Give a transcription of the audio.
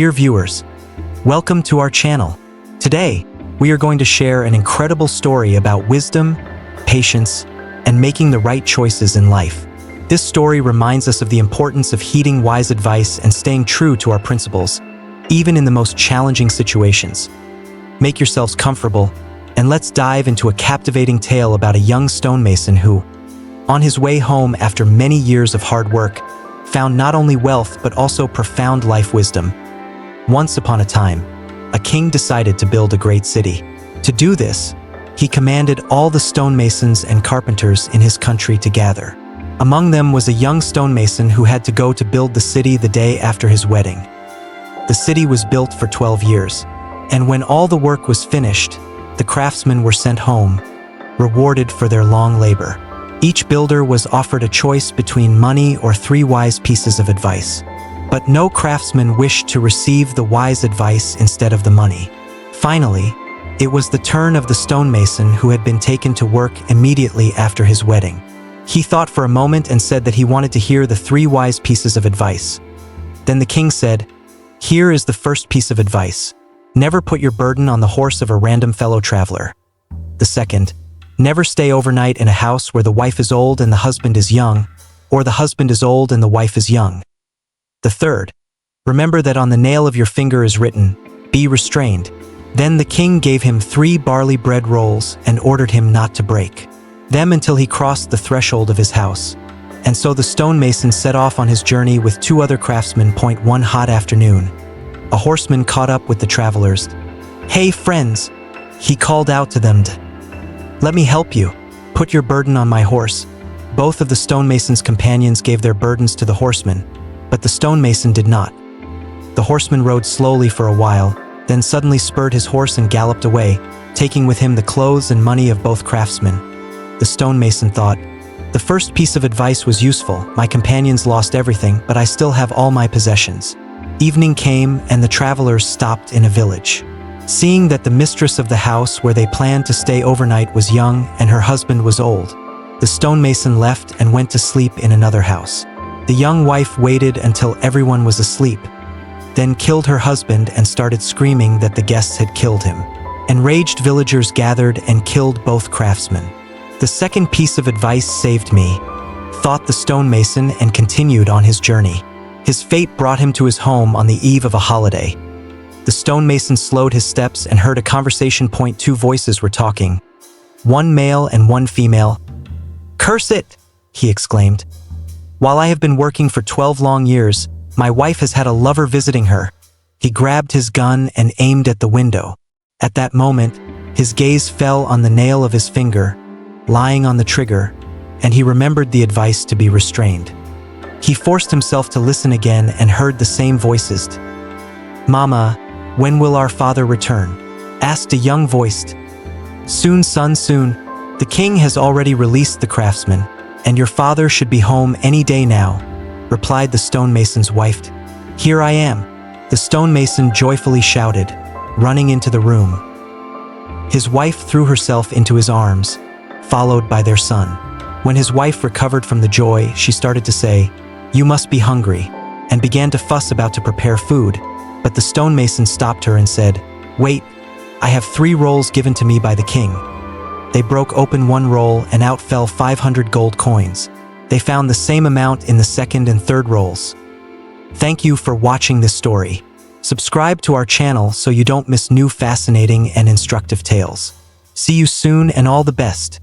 Dear viewers, welcome to our channel. Today, we are going to share an incredible story about wisdom, patience, and making the right choices in life. This story reminds us of the importance of heeding wise advice and staying true to our principles, even in the most challenging situations. Make yourselves comfortable, and let's dive into a captivating tale about a young stonemason who, on his way home after many years of hard work, found not only wealth but also profound life wisdom. Once upon a time, a king decided to build a great city. To do this, he commanded all the stonemasons and carpenters in his country to gather. Among them was a young stonemason who had to go to build the city the day after his wedding. The city was built for 12 years, and when all the work was finished, the craftsmen were sent home, rewarded for their long labor. Each builder was offered a choice between money or 3 wise pieces of advice. But no craftsman wished to receive the wise advice instead of the money. Finally, it was the turn of the stonemason who had been taken to work immediately after his wedding. He thought for a moment and said that he wanted to hear the 3 wise pieces of advice. Then the king said, "Here is the first piece of advice. Never put your burden on the horse of a random fellow traveler. The second, never stay overnight in a house where the wife is old and the husband is young, or the husband is old and the wife is young. The third, remember that on the nail of your finger is written, 'Be restrained.'" Then the king gave him 3 barley bread rolls and ordered him not to break them until he crossed the threshold of his house. And so the stonemason set off on his journey with 2 other craftsmen. One hot afternoon, a horseman caught up with the travelers. "Hey friends," he called out to them, "let me help you. Put your burden on my horse." Both of the stonemason's companions gave their burdens to the horseman, but the stonemason did not. The horseman rode slowly for a while, then suddenly spurred his horse and galloped away, taking with him the clothes and money of both craftsmen. The stonemason thought, "The first piece of advice was useful. My companions lost everything, but I still have all my possessions." Evening came, and the travelers stopped in a village. Seeing that the mistress of the house where they planned to stay overnight was young and her husband was old, the stonemason left and went to sleep in another house. The young wife waited until everyone was asleep, then killed her husband and started screaming that the guests had killed him. Enraged villagers gathered and killed both craftsmen. "The second piece of advice saved me," thought the stonemason, and continued on his journey. His fate brought him to his home on the eve of a holiday. The stonemason slowed his steps and heard a conversation. 2 voices were talking, one male and one female. "Curse it!" he exclaimed. "While I have been working for 12 long years, my wife has had a lover visiting her." He grabbed his gun and aimed at the window. At that moment, his gaze fell on the nail of his finger, lying on the trigger, and he remembered the advice to be restrained. He forced himself to listen again and heard the same voices. "Mama, when will our father return?" asked a young voice. "Soon, son, soon. The king has already released the craftsmen, and your father should be home any day now," replied the stonemason's wife. "Here I am," the stonemason joyfully shouted, running into the room. His wife threw herself into his arms, followed by their son. When his wife recovered from the joy, she started to say, "You must be hungry," and began to fuss about to prepare food, but the stonemason stopped her and said, "Wait, I have 3 rolls given to me by the king." They broke open one roll and out fell 500 gold coins. They found the same amount in the second and third rolls. Thank you for watching this story. Subscribe to our channel so you don't miss new fascinating and instructive tales. See you soon and all the best.